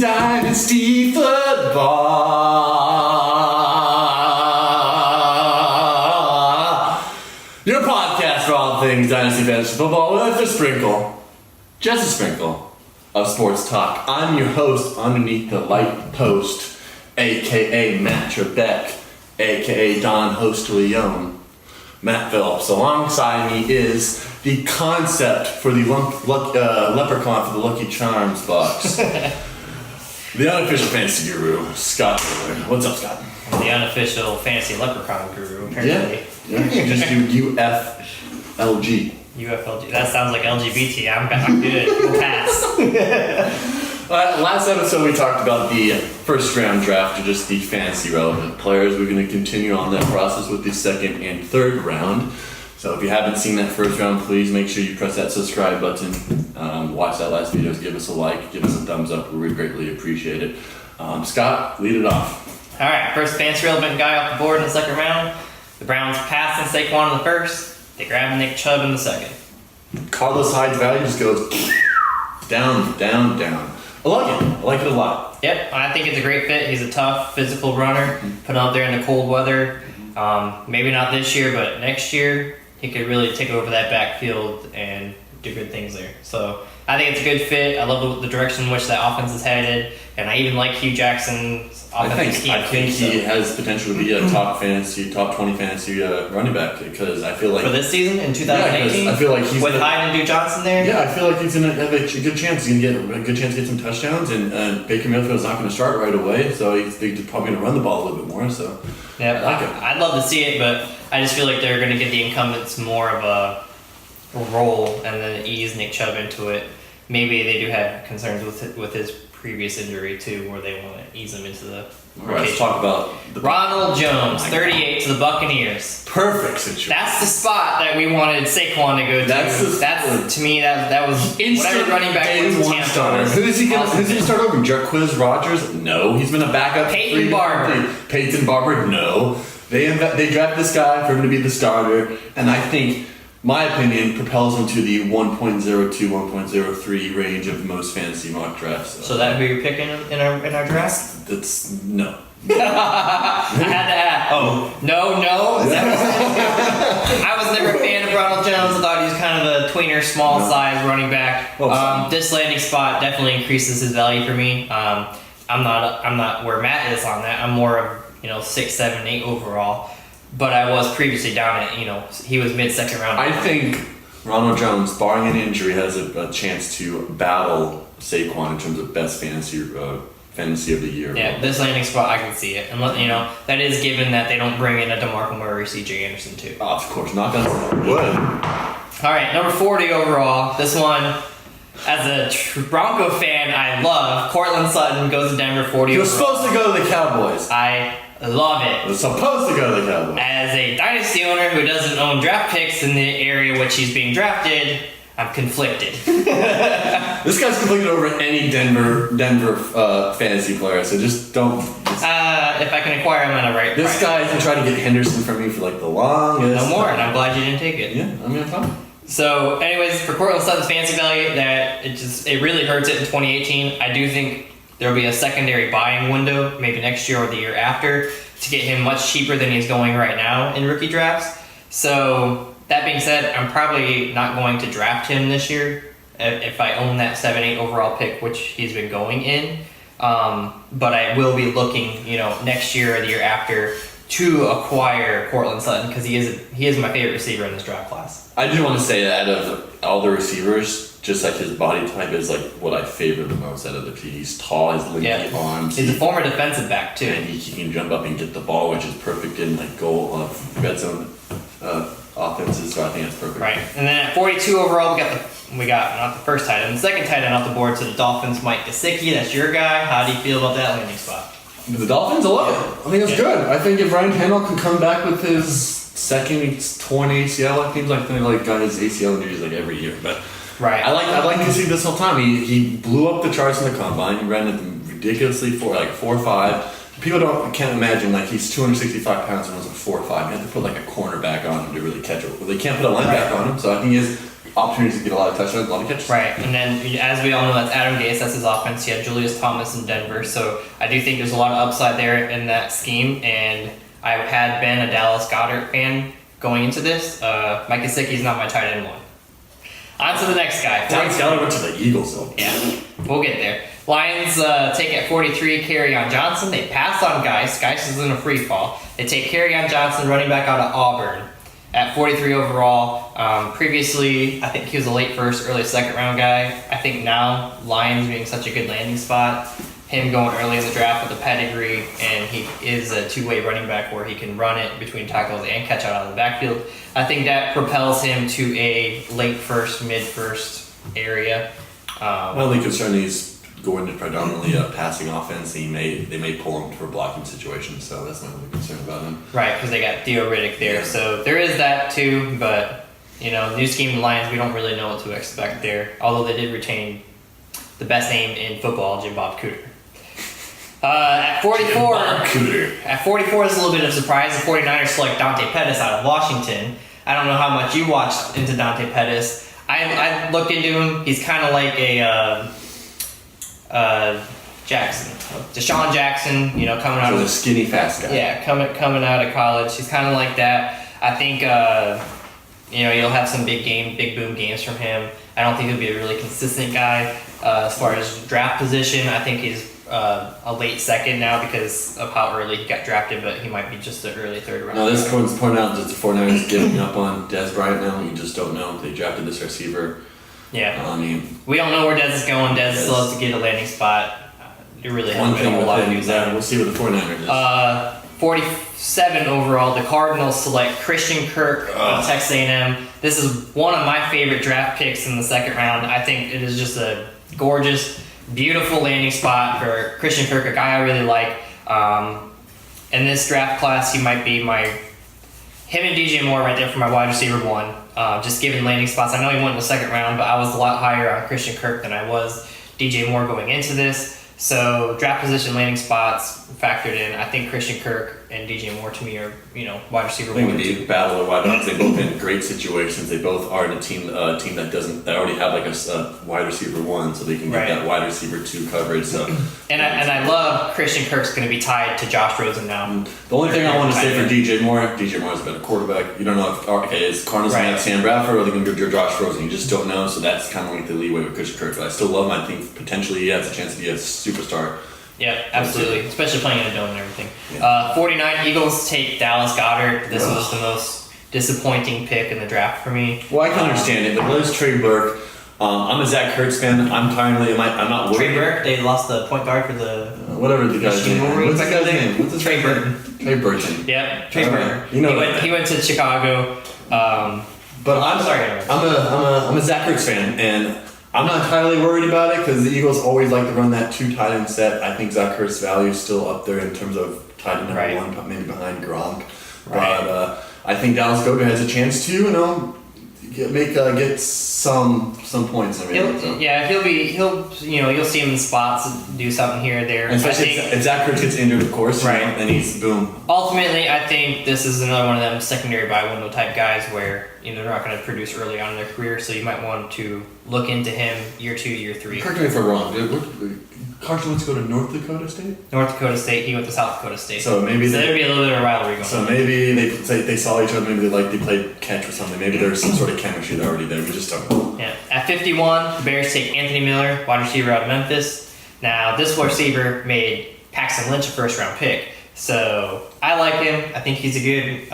Dynasty Football. Your podcast for all things Dynasty Fantasy Football with a sprinkle, just a sprinkle, of sports talk. I'm your host underneath the light post, aka Matt Trebek, aka Don Host Leone, Matt Phillips. Alongside me is the concept for the leprechaun for the Lucky Charms box. The unofficial fantasy guru, Scott Miller. What's up, Scott? The unofficial fantasy leprechaun guru, apparently. Yeah. You just do UFLG. UFLG. That sounds like LGBT. I'm good. We'll pass. Last episode we talked about the first round draft, or just the fantasy relevant players. We're going to continue on that process with the second and third round. So if you haven't seen that first round, please make sure you press that subscribe button. Watch that last video. Give us a like. Give us a thumbs up. We would greatly appreciate it. Scott, lead it off. All right, first fantasy relevant guy off the board in the second round. The Browns passing Saquon in the first. They grab Nick Chubb in the second. Carlos Hyde's value just goes down, down, down. I like it. I like it a lot. Yep, I think it's a great fit. He's a tough, physical runner. Put out there in the cold weather. Maybe not this year, but next year, he could really take over that backfield and do good things there. So I think it's a good fit. I love the direction in which that offense is headed, and I even like Hugh Jackson's offensive scheme. I think he has potential to be a top 20 fantasy running back, because I feel like for this season in 2018. I feel like he's with Hyde and Duke Johnson there. Yeah, I feel like he's gonna have a good chance. He's gonna get a good chance to get some touchdowns, and Baker Mayfield's not going to start right away, so he's probably going to run the ball a little bit more. So yeah, I like it. I'd love to see it, but I just feel like they're going to give the incumbents more of a role and then ease Nick Chubb into it. Maybe they do have concerns with his previous injury too, where they want to ease him into the rotation. All right, let's talk about Ronald Jones, 38 to the Buccaneers. Perfect situation. That's the spot that we wanted Saquon to go to. That's to me that was whatever running back was Tampa. Who's he going to start over? Jarquiz Rogers? No, he's been a backup. Peyton Barber? No. They draft this guy for him to be the starter, and I think, my opinion, propels him to the 1.02, 1.03 range of most fantasy mock drafts. So that who you're picking in our draft? That's no. I had to ask. Oh, no. I was never a fan of Ronald Jones. I thought he was kind of a tweener, small size running back. This landing spot definitely increases his value for me. I'm not where Matt is on that. I'm more of 6, 7, 8 overall. But I was previously down at, he was mid-second round. I think Ronald Jones, barring an injury, has a chance to battle Saquon in terms of best fantasy of the year. Yeah, this landing spot, I can see it. And, that is given that they don't bring in a DeMarco Murray, C.J. Anderson, too. Oh, of course, not on wood. All right, number 40 overall. This one, as a Bronco fan, I love. Cortland Sutton goes to Denver, 40 He was overall. supposed to go to the Cowboys. I love it. He was supposed to go to the Cowboys. As a dynasty owner who doesn't own draft picks in the area which he's being drafted, I'm conflicted. This guy's conflicted over any Denver fantasy player, so just don't. If I can acquire him at a right This price. guy can try to get Henderson from me for like the longest. No more, and I'm glad you didn't take it. Yeah, I'm fine. So, anyways, for Cortland Sutton's fantasy value, that it really hurts it in 2018. I do think there'll be a secondary buying window, maybe next year or the year after, to get him much cheaper than he's going right now in rookie drafts. So, that being said, I'm probably not going to draft him this year if I own that 7-8 overall pick, which he's been going in. But I will be looking, next year or the year after to acquire Cortland Sutton, because he is my favorite receiver in this draft class. I do want to say that out of all the receivers, just like his body type is like what I favor the most out of the team. He's tall, has lanky arms. He's a former defensive back too, and he can jump up and get the ball, which is perfect in like goal red zone offenses. So I think that's perfect. Right, and then at 42 overall, we got not the first tight end, the second tight end off the board. So the Dolphins, Mike Gesicki. That's your guy. How do you feel about that landing spot? The Dolphins, I love it. I think it's good. I think if Ryan Tannehill can come back with his second torn ACL, it seems like they got his ACL injuries like every year. But right, I'd like to see this whole time. He blew up the charts in the combine. He ran at them ridiculously 4.5. People can't imagine he's 265 pounds and was a 4.5. You have to put a cornerback on him to really catch it. Well, they can't put a linebacker on him, so I think he has opportunities to get a lot of touchdowns, a lot of catches. Right, and then as we all know, that's Adam Gase, that's his offense. You have Julius Thomas in Denver, so I do think there's a lot of upside there in that scheme, and I had been a Dallas Goedert fan going into this. Mike Gesicki's not my tight end one. On to the next guy. Dallas Goedert went to the Eagles, though. Yeah, we'll get there. Lions take at 43 Kerryon Johnson. They pass on Geis. Geis is in a free fall. They take Kerryon Johnson, running back out of Auburn, at 43 overall. Previously, I think he was a late first, early second round guy. I think now, Lions being such a good landing spot, him going early in the draft with a pedigree, and he is a two-way running back where he can run it between tackles and catch out of the backfield. I think that propels him to a late first, mid first area. My only concern is going to predominantly a passing offense. They may pull him for blocking situations, so that's my only concern about him. Right, because they got Theo Riddick there, Yeah. so there is that too. But new scheme Lions, we don't really know what to expect there. Although they did retain the best name in football, Jim Bob Cooter. At 44, At 44 is a little bit of a surprise. The 49ers select Dante Pettis out of Washington. I don't know how much you watched into Dante Pettis. I looked into him. He's kind of like a Jackson, Deshaun Jackson. Coming out So of a skinny, fast guy. Yeah, coming out of college. He's kind of like that. I think you'll have some big boom games from him. I don't think he'll be a really consistent guy as far as draft position. I think he's a late second now because of how early he got drafted, but he might be just an early third round. Now, this comes point out that the 49ers giving up on Dez Bryant now. You just don't know. They drafted this receiver. Yeah. We don't know where Dez is going. Dez still has to get a landing spot. It really one hasn't been thing a whole with lot of him news is that on we'll see what the 49ers is. 47 overall, the Cardinals select Christian Kirk of Texas A&M. This is one of my favorite draft picks in the second round. I think it is just a gorgeous, beautiful landing spot for Christian Kirk, a guy I really like. In this draft class, he might be him and DJ Moore right there for my wide receiver one. Just given landing spots. I know he went in the second round, but I was a lot higher on Christian Kirk than I was DJ Moore going into this. So draft position, landing spots factored in. I think Christian Kirk and DJ Moore to me are wide receiver I think one. the battle of wide receivers. They both in great situations. They both are in a team that already have like a wide receiver one, so they can get that wide receiver two coverage. So and I love Christian Kirk's going to be tied to Josh Rosen now. The only thing I want to say for DJ Moore is a better quarterback. You don't know if is Cardinals going to have Sam Bradford or are they going to go Josh Rosen? You just don't know. So that's kind of like the leeway with Christian Kirk. But I still love him. I think potentially he has a chance to be a superstar. Yeah, absolutely. Especially playing in a dome and everything. Yeah. 49 Eagles take Dallas Goedert. This was the most disappointing pick in the draft for me. Well, I can understand it, but there's Trey Burke. I'm a Zach Ertz fan. I'm not worried. Trey Burke, they lost the point guard for the whatever the guy's name. What's the guy's name? What's his Trey name? Burton. Trey Burton. Yep, Trey Burton. He went to Chicago. But I'm a Zach Ertz fan, and I'm not entirely worried about it because the Eagles always like to run that two tight end set. I think Zach Ertz's value is still up there in terms of tight end number one, maybe behind Gronk. Right. But I think Dallas Goedert has a chance to, get some points and everything. You'll see him in spots and do something here or there. And especially if Zach Ertz gets injured, of course, then he's boom. Ultimately, I think this is another one of them secondary buy window type guys where they're not going to produce early on in their career, so you might want to look into him year 2, year 3. Correct me if I'm wrong. Carson wants to go to North Dakota State? North Dakota State, he went to South Dakota State. So maybe there'd be a little bit of a rivalry going on. So maybe they saw each other, maybe they played catch or something. Maybe there's some sort of chemistry already there. We just don't know. Yeah. At 51, the Bears take Anthony Miller, wide receiver out of Memphis. Now, this receiver made Paxton Lynch a first-round pick. So I like him. I think he's a good,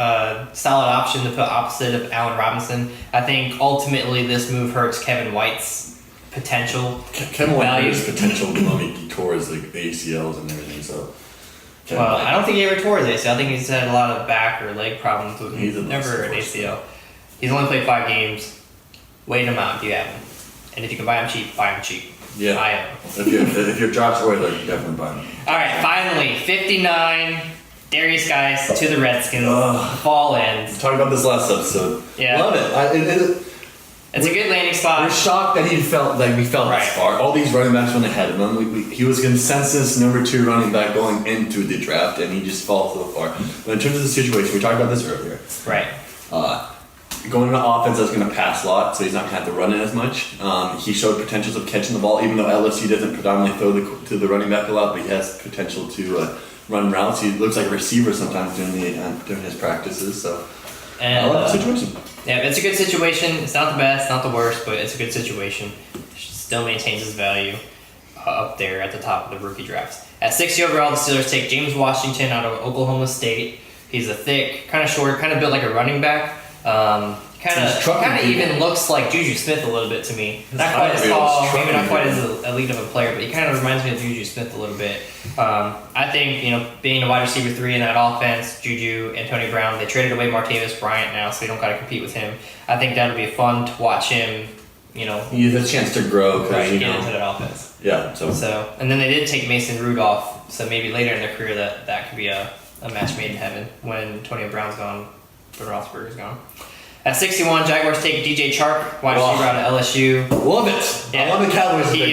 solid option to put opposite of Allen Robinson. I think ultimately this move hurts Kevin White's potential. Kevin White has potential he tore his ACLs and everything. So. I don't think he ever tore his ACL. I think he's had a lot of back or leg problems with never an ACL. He's only played 5 games. Wait him out if you have him. And if you can buy him cheap, buy him cheap. Yeah. Buy him. If you're Josh Euler, definitely buy him. All right, finally, 59. Darius Guice to the Redskins. Fall ends. We talked about this last episode. Yeah. Love it. It's a good landing spot. We're shocked that we felt this far. All these running backs went ahead of him. He was consensus number 2 running back going into the draft, and he just falls so far. But in terms of the situation, we talked about this earlier. Right. going into offense that's going to pass a lot, so he's not going to have to run it as much. He showed potentials of catching the ball, even though LSU doesn't predominantly throw to the running back a lot, but he has potential to run routes. He looks like a receiver sometimes during his practices, so I like the situation. Yeah, it's a good situation. It's not the best, not the worst, but it's a good situation. Still maintains his value up there at the top of the rookie drafts. At 60 overall, the Steelers take James Washington out of Oklahoma State. He's a thick, kind of short, kind of built like a running back. Kind of even looks like Juju Smith a little bit to me. Not quite as tall, maybe not quite as elite of a player, but he kind of reminds me of Juju Smith a little bit. I think, being a wide receiver 3 in that offense, Juju and Tony Brown, they traded away Martavis Bryant now, so they don't got to compete with him. I think that'll be fun to watch him, He has a chance to grow. Right, get into that offense. Yeah. So, and then they did take Mason Rudolph, so maybe later in their career that could be a match made in heaven when Antonio Brown's gone, but Roethlisberger's gone. At 61, Jaguars take DJ Chark, wide receiver out of LSU. Love it. Yeah. I love the Cowboys. He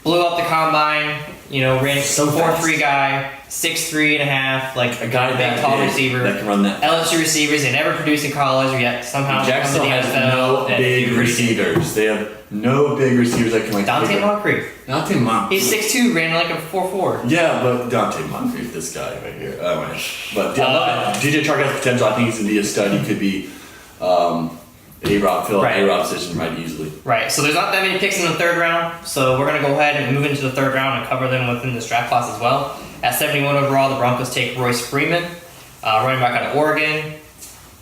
blew up the combine, ran so 4'3" guy, 6'3.5", like a guy big tall receiver. That can run that. LSU receivers, they never produced in college, yet somehow Jacksonville has no big receivers. They have no big receivers that can Dante Moncrief. Dante Moncrief. He's 6'2", ran like a 4'4". Yeah, but Dante Moncrief, this guy right here. Oh man. But DJ Chark has potential. I think he's gonna be a stud. He could be A-Rob, fill A-Rob position right easily. Right, so there's not that many picks in the third round, so we're going to go ahead and move into the third round and cover them within this draft class as well. At 71 overall, the Broncos take Royce Freeman, running back out of Oregon.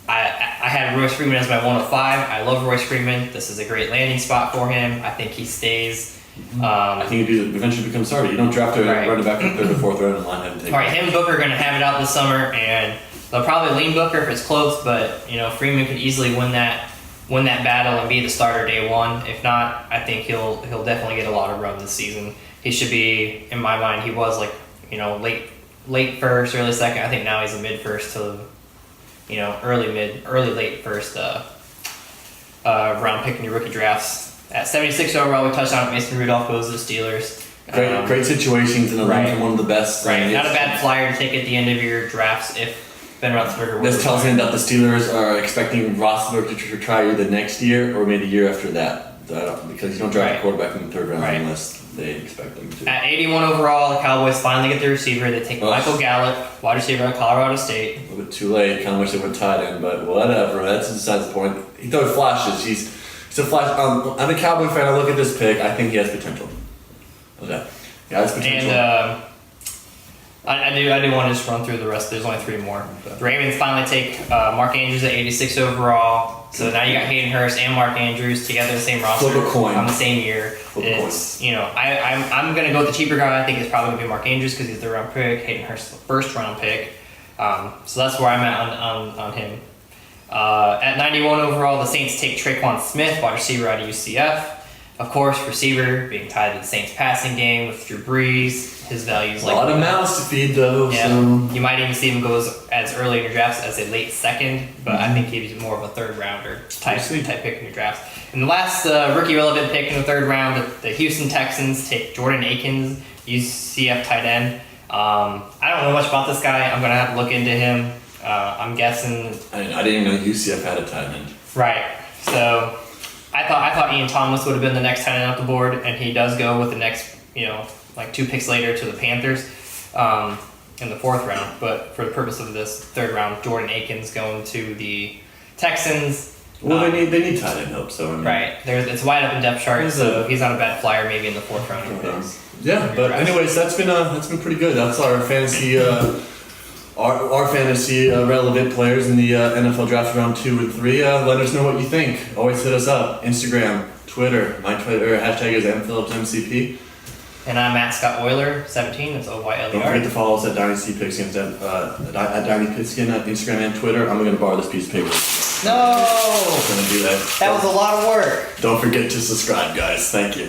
I had Royce Freeman as my 105. I love Royce Freeman. This is a great landing spot for him. I think he stays. I think he eventually becomes starter. You don't draft a running back in the third or fourth round and line him and take him. All right, him and Booker are going to have it out this summer, and they'll probably lean Booker if it's close, but Freeman could easily win that battle and be the starter day one. If not, I think he'll definitely get a lot of run this season. He should be, in my mind, he was like, late first, early second. I think now he's a mid first to, early late first round pick in your rookie drafts. At 76 overall, we touched on it. Mason Rudolph goes to the Steelers. Great situations and one of the best. Right, not a bad flyer to take at the end of your drafts if Ben Roethlisberger. This tells me that the Steelers are expecting Roethlisberger to try either next year or maybe the year after that. Because you don't draft a quarterback in the third round unless they expect them to. At 81 overall, the Cowboys finally get their receiver. They take Michael Gallup, wide receiver at Colorado State. A little bit too late. Kind of wish they went tight end, but whatever. That's besides the point. He throws flashes. He's a flash. I'm a Cowboy fan. I look at this pick. I think he has potential. Okay. Yeah, has potential. And I do want to just run through the rest. There's only 3 more. The Ravens finally take Mark Andrews at 86 overall. So now you got Hayden Hurst and Mark Andrews together in the same roster Flip a coin. on the same year. I'm going to go with the cheaper guy. I think it's probably going to be Mark Andrews because he's the round pick. Hayden Hurst is the first round pick. So that's where I'm at on him. At 91 overall, the Saints take Traquan Smith, wide receiver out of UCF. Of course, receiver being tied to the Saints passing game with Drew Brees. His value is a lot of mouths to feed, though. Yeah, so. You might even see him go as early in your drafts as a late second, but I think he's more of a third rounder type pick in your drafts. And the last rookie relevant pick in the third round, the Houston Texans take Jordan Akins, UCF tight end. I don't know much about this guy. I'm gonna have to look into him. I'm guessing. I didn't even know UCF had a tight end. Right. So I thought Ian Thomas would have been the next tight end off the board, and he does go with the next, like 2 picks later to the Panthers in the 4th round. But for the purpose of this 3rd round, Jordan Akins going to the Texans. Well, they need tight end help, so right. It's wide open depth chart, so he's on a bad flyer maybe in the 4th round. Yeah, but anyways, that's been pretty good. That's our fantasy. Our fantasy relevant players in the NFL draft round 2 and 3. Let us know what you think. Always hit us up. Instagram, Twitter. My Twitter hashtag is mphillipsmcp. And I'm at Scott Euler 17. It's OYLER. Don't forget to follow us at Dynasty Pigskin at Dynasty Pigskin at Instagram and Twitter. I'm gonna borrow this piece of paper. No. I'm gonna do that. That was a lot of work. Don't forget to subscribe, guys. Thank you.